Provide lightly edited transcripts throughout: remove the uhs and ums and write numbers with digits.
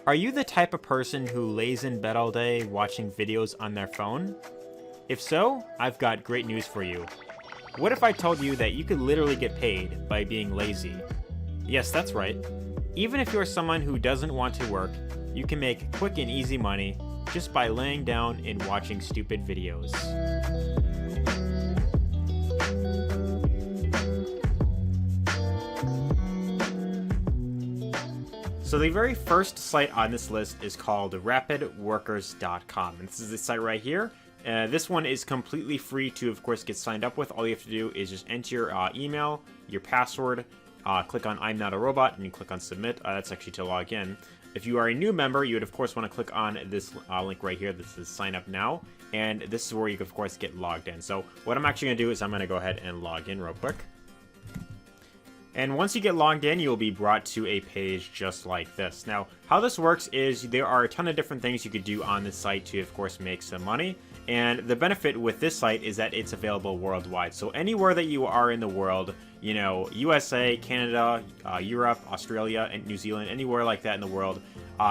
Are you the type of person who lays in bed all day watching videos on their phone? If so, I've got great news for you. What if I told you that you could literally get paid by being lazy? Yes, that's right. Even if you're someone who doesn't want to work, you can make quick and easy money just by laying down and watching stupid videos. So the very first site on this list is called rapidworkers.com, and this is the site right here. This one is completely free to, of course, get signed up with. All you have to do is just enter your email, your password, click on I'm not a robot, and you click on submit. That's actually to log in. If you are a new member, you would, of course, want to click on this link right here. This is sign up now, and this is where you can, of course, get logged in. So what I'm actually going to do is I'm going to go ahead and log in real quick. And once you get logged in, you'll be brought to a page just like this. Now, how this works is there are a ton of different things you could do on this site to, of course, make some money. And the benefit with this site is that it's available worldwide. So anywhere that you are in the world, you know, USA, Canada, Europe, Australia, and New Zealand, anywhere like that in the world,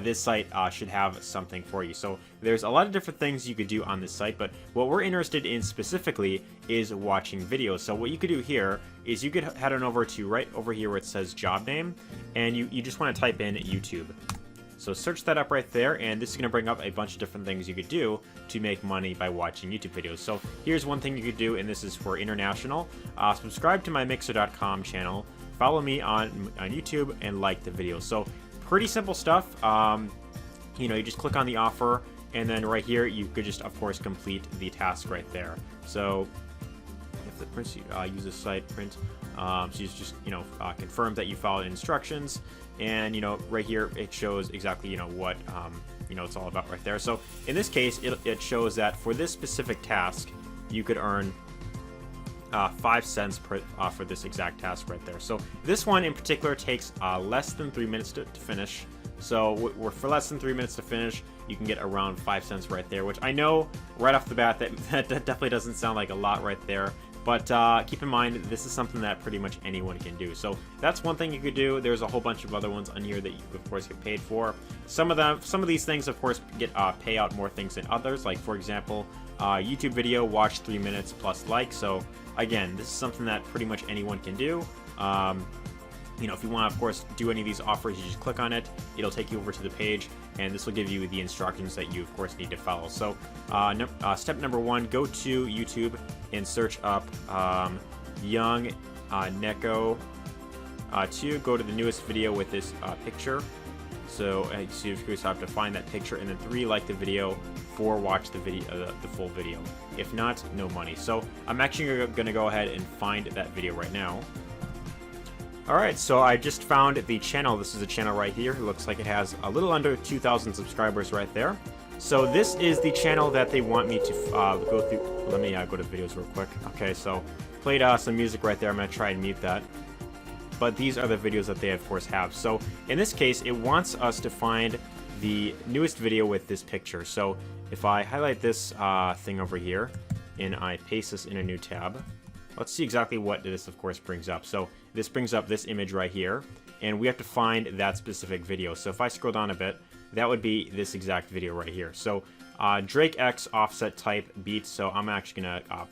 this site should have something for you. So there's a lot of different things you could do on this site, but what we're interested in specifically is watching videos. So what you could do here is you could head on over to right over here where it says job name, and you just want to type in YouTube. So search that up right there, and this is going to bring up a bunch of different things you could do to make money by watching YouTube videos. So here's one thing you could do, and this is for international. Subscribe to my Mixer.com channel, follow me on YouTube, and like the video. So pretty simple stuff. You know, you just click on the offer, and then right here you could just, of course, complete the task right there. So if the print, use the site print. So you just, you know, confirm that you followed instructions, and, you know, right here it shows exactly, you know, what, you know, it's all about right there. So in this case, it shows that for this specific task, you could earn 5 cents for this exact task right there. So this one in particular takes less than 3 minutes to finish. So for less than 3 minutes to finish, you can get around 5 cents right there, which I know right off the bat that definitely doesn't sound like a lot right there. But keep in mind, this is something that pretty much anyone can do. So that's one thing you could do. There's a whole bunch of other ones on here that you, of course, get paid for. Some of these things, of course, get pay out more things than others. Like, for example, YouTube video, watch 3 minutes plus like. So again, this is something that pretty much anyone can do. You know, if you want to, of course, do any of these offers, you just click on it. It'll take you over to the page, and this will give you the instructions that you, of course, need to follow. So step number 1, go to YouTube and search up Young Neko 2. Go to the newest video with this picture. So you have to find that picture, and then 3, like the video. 4, watch the video, the full video. If not, no money. So I'm actually going to go ahead and find that video right now. Alright, so I just found the channel. This is the channel right here. It looks like it has a little under 2,000 subscribers right there. So this is the channel that they want me to go through. Let me go to videos real quick. Okay, so played some music right there. I'm going to try and mute that. But these are the videos that they, of course, have. So in this case, it wants us to find the newest video with this picture. So if I highlight this thing over here and I paste this in a new tab, let's see exactly what this, of course, brings up. So this brings up this image right here, and we have to find that specific video. So if I scroll down a bit, that would be this exact video right here. So Drake X offset type beat. So I'm actually going to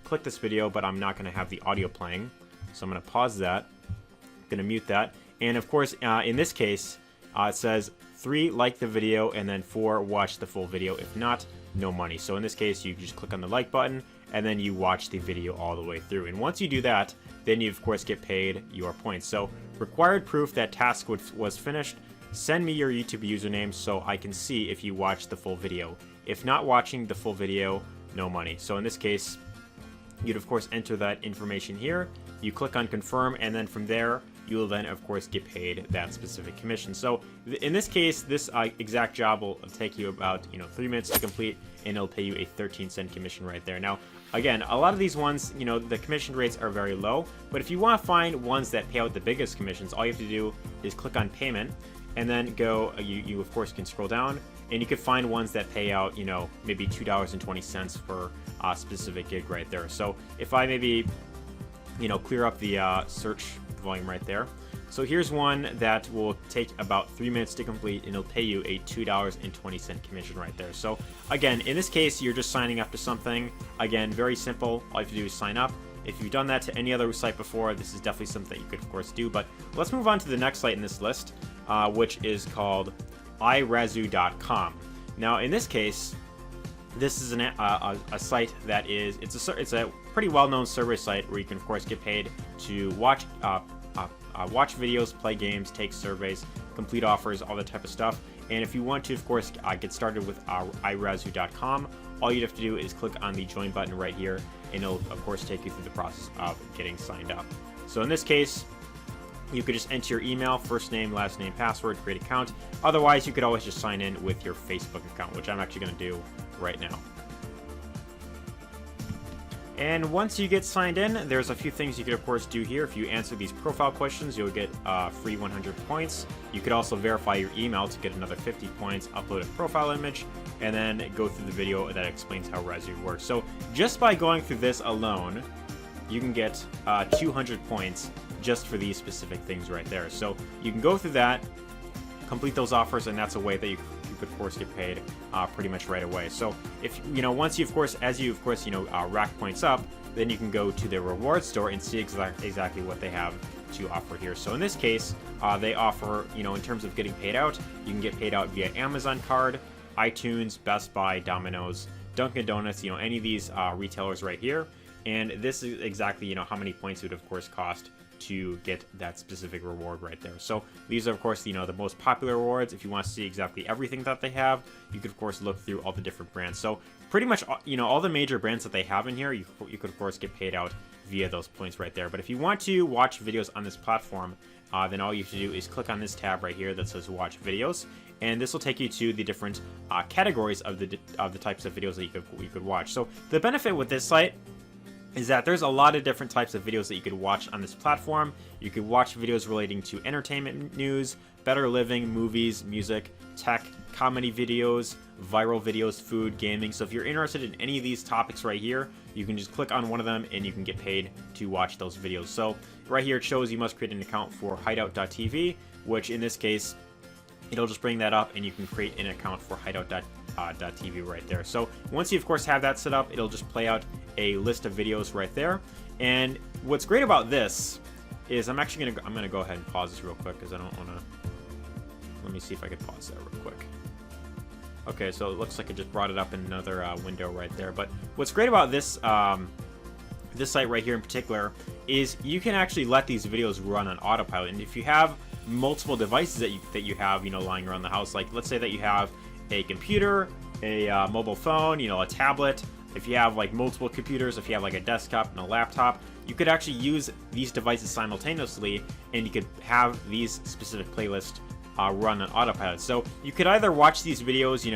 click this video, but I'm not going to have the audio playing. So I'm going to pause that. I'm going to mute that. And of course, in this case, it says 3, like the video, and then 4, watch the full video. If not, no money. So in this case, you just click on the like button, and then you watch the video all the way through. And once you do that, then you, of course, get paid your points. So required proof that task was finished. Send me your YouTube username so I can see if you watched the full video. If not watching the full video, no money. So in this case, you'd, of course, enter that information here. You click on confirm, and then from there, you will then, of course, get paid that specific commission. So in this case, this exact job will take you about 3 minutes to complete, and it'll pay you a 13-cent commission right there. Now, again, a lot of these ones, the commission rates are very low, but if you want to find ones that pay out the biggest commissions, all you have to do is click on payment, and then go, you of course can scroll down, and you can find ones that pay out, maybe $2.20 for a specific gig right there. So if I maybe, clear up the search volume right there, So here's one that will take about 3 minutes to complete, and it'll pay you a $2.20 commission right there. So again, in this case, you're just signing up to something. Again, very simple. All you have to do is sign up. If you've done that to any other site before, this is definitely something that you could, of course, do. But let's move on to the next site in this list, which is called irazoo.com. Now, in this case, this is a site that is it's a pretty well-known survey site where you can, of course, get paid to watch videos, play games, take surveys, complete offers, all that type of stuff. And if you want to, of course, get started with irazoo.com, all you'd have to do is click on the join button right here, and it'll, of course, take you through the process of getting signed up. So in this case, you could just enter your email, first name, last name, password, create account. Otherwise, you could always just sign in with your Facebook account, which I'm actually going to do right now. And once you get signed in, there's a few things you could, of course, do here. If you answer these profile questions, you'll get free 100 points. You could also verify your email to get another 50 points, upload a profile image, and then go through the video that explains how Razoo works. So just by going through this alone, you can get 200 points just for these specific things right there. So you can go through that, complete those offers, and that's a way that you could, of course, get paid pretty much right away. So if once you, of course, rack points up, then you can go to the reward store and see exactly what they have to offer here. So in this case, they offer, in terms of getting paid out, you can get paid out via Amazon card, iTunes, Best Buy, Domino's, Dunkin' Donuts, any of these retailers right here. And this is exactly, how many points it would, of course, cost to get that specific reward right there. So these are, of course, the most popular rewards. If you want to see exactly everything that they have, you could, of course, look through all the different brands. So pretty much, all the major brands that they have in here, you could, of course, get paid out via those points right there. But if you want to watch videos on this platform, then all you have to do is click on this tab right here that says Watch Videos, and this will take you to the different categories of the types of videos that you could watch. So the benefit with this site is that there's a lot of different types of videos that you could watch on this platform. You could watch videos relating to entertainment news, better living, movies, music, tech, comedy videos, viral videos, food, gaming. So if you're interested in any of these topics right here, you can just click on one of them and you can get paid to watch those videos. So right here it shows you must create an account for hideout.tv, which in this case, it'll just bring that up and you can create an account for hideout.tv right there. So once you, of course, have that set up, it'll just play out a list of videos right there. And what's great about this is I'm gonna go ahead and pause this real quick because I don't want to. Let me see if I can pause that real quick. Okay, so it looks like it just brought it up in another window right there. But what's great about this this site right here in particular is you can actually let these videos run on autopilot. And if you have multiple devices that you have lying around the house, like let's say that you have a computer, a mobile phone, a tablet. If you have like multiple computers, if you have like a desktop and a laptop, you could actually use these devices simultaneously, and you could have these specific playlists run on autopilot. So you could either watch these videos,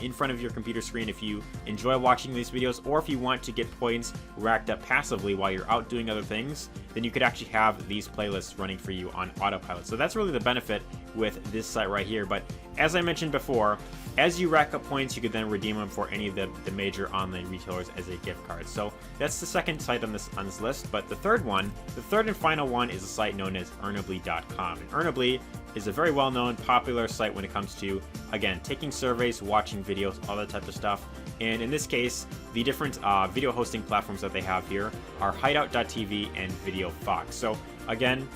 in front of your computer screen if you enjoy watching these videos, or if you want to get points racked up passively while you're out doing other things, then you could actually have these playlists running for you on autopilot. So that's really the benefit with this site right here. But as I mentioned before, as you rack up points, you could then redeem them for any of the major online retailers as a gift card. So that's the second site on this list. But the third and final one is a site known as Earnably.com. And Earnably is a very well-known, popular site when it comes to, again, taking surveys, watching videos, all that type of stuff. And in this case, the different video hosting platforms that they have here are Hideout.tv and Video Fox. So again,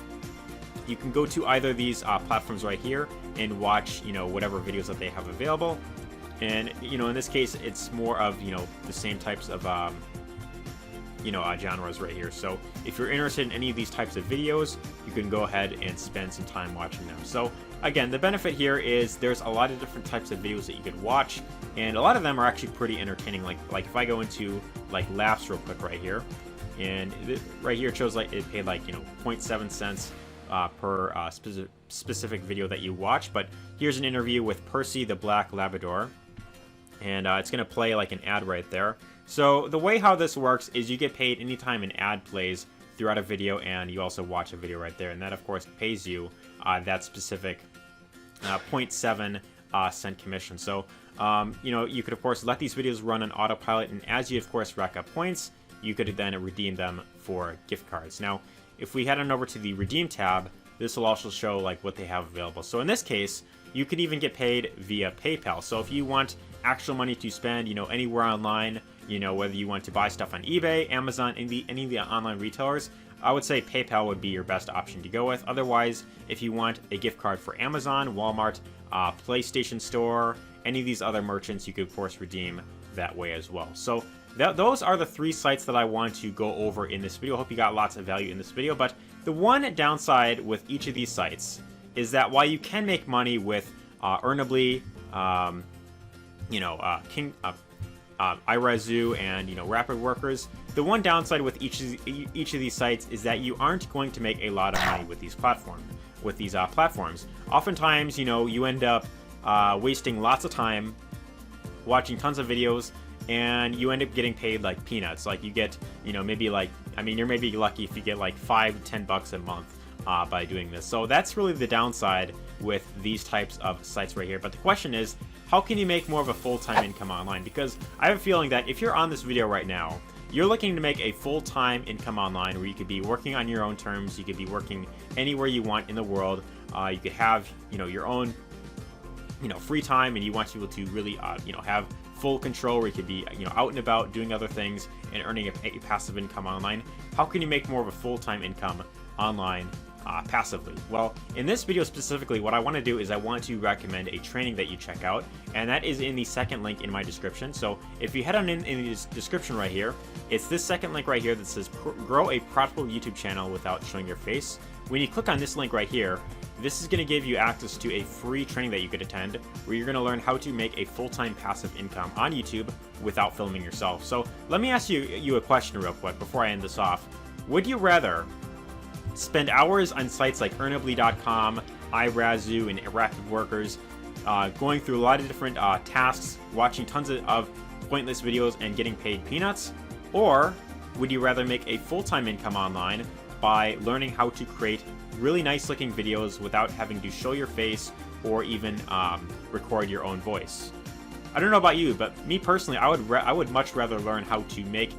you can go to either of these platforms right here and watch, whatever videos that they have available. And, in this case, it's more of, the same types of, genres right here. So if you're interested in any of these types of videos, you can go ahead and spend some time watching them. So again, the benefit here is there's a lot of different types of videos that you could watch, and a lot of them are actually pretty entertaining. Like if I go into like laughs real quick right here, and right here it shows like it paid like 0.7 cents per specific video that you watch. But here's an interview with Percy the Black Labrador, and it's going to play like an ad right there. So the way how this works is you get paid anytime an ad plays throughout a video, and you also watch a video right there, and that of course pays you that specific 0.7 cent commission. So you could of course let these videos run on autopilot, and as you of course rack up points, you could then redeem them for gift cards. Now if we head on over to the redeem tab, this will also show like what they have available. So in this case, you can even get paid via PayPal. So if you want actual money to spend, anywhere online, whether you want to buy stuff on eBay, Amazon, any of the online retailers, I would say PayPal would be your best option to go with. Otherwise, if you want a gift card for Amazon, Walmart, PlayStation Store, any of these other merchants, you could of course redeem that way as well. So those are the 3 sites that I want to go over in this video. Hope you got lots of value in this video. But the one downside with each of these sites is that while you can make money with Earnably, iRezu, and Rapid Workers, the one downside with each of these sites is that you aren't going to make a lot of money with these platforms. Oftentimes, you end up wasting lots of time watching tons of videos, and you end up getting paid like peanuts. Like you get, maybe like, you're maybe lucky if you get like $5 to $10 a month by doing this. So that's really the downside with these types of sites right here. But the question is, how can you make more of a full-time income online? Because I have a feeling that if you're on this video right now, you're looking to make a full-time income online where you could be working on your own terms, you could be working anywhere you want in the world, you could have, your own, free time, and you want people to really, have full control where you could be, out and about doing other things and earning a passive income online. How can you make more of a full-time income online passively? Well, in this video specifically, what I want to do is I want to recommend a training that you check out, and that is in the second link in my description. So if you head on in the description right here, it's this second link right here that says grow a profitable YouTube channel without showing your face. When you click on this link right here, this is going to give you access to a free training that you could attend where you're going to learn how to make a full-time passive income on YouTube without filming yourself. So let me ask you a question real quick before I end this off. Would you rather spend hours on sites like Earnably.com, iRezu, and Rapid Workers, going through a lot of different tasks, watching tons of pointless videos and getting paid peanuts? Or would you rather make a full-time income online by learning how to create really nice looking videos without having to show your face or even record your own voice? I don't know about you, but me personally, I would much rather learn how to make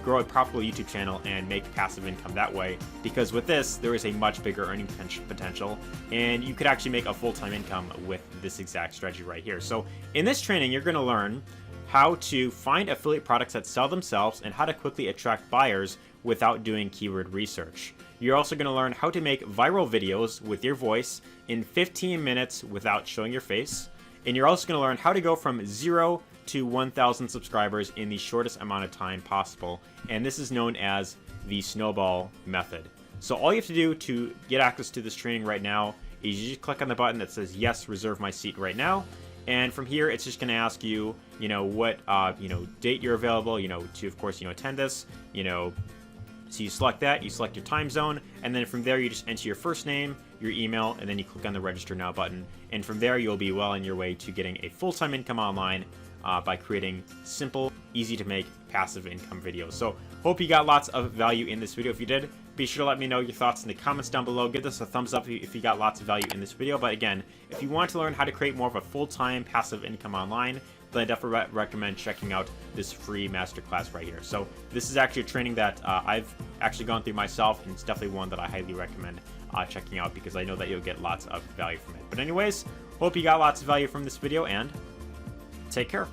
grow a profitable YouTube channel and make passive income that way, because with this there is a much bigger earning potential, and you could actually make a full-time income with this exact strategy right here. So in this training, you're going to learn how to find affiliate products that sell themselves and how to quickly attract buyers without doing keyword research. You're also going to learn how to make viral videos with your voice in 15 minutes without showing your face. And you're also going to learn how to go from 0 to 1,000 subscribers in the shortest amount of time possible. And this is known as the snowball method. So all you have to do to get access to this training right now is you just click on the button that says yes, reserve my seat right now. And from here, it's just going to ask you, what, date you're available, to, of course, attend this, So you select that, you select your time zone, and then from there you just enter your first name, your email, and then you click on the register now button. And from there you'll be well on your way to getting a full-time income online by creating simple, easy to make passive income videos. So hope you got lots of value in this video. If you did, be sure to let me know your thoughts in the comments down below. Give this a thumbs up if you got lots of value in this video. But again, if you want to learn how to create more of a full-time passive income online, then I definitely recommend checking out this free masterclass right here. So this is actually a training that I've actually gone through myself, and it's definitely one that I highly recommend checking out because I know that you'll get lots of value from it. But anyways, hope you got lots of value from this video, and take care.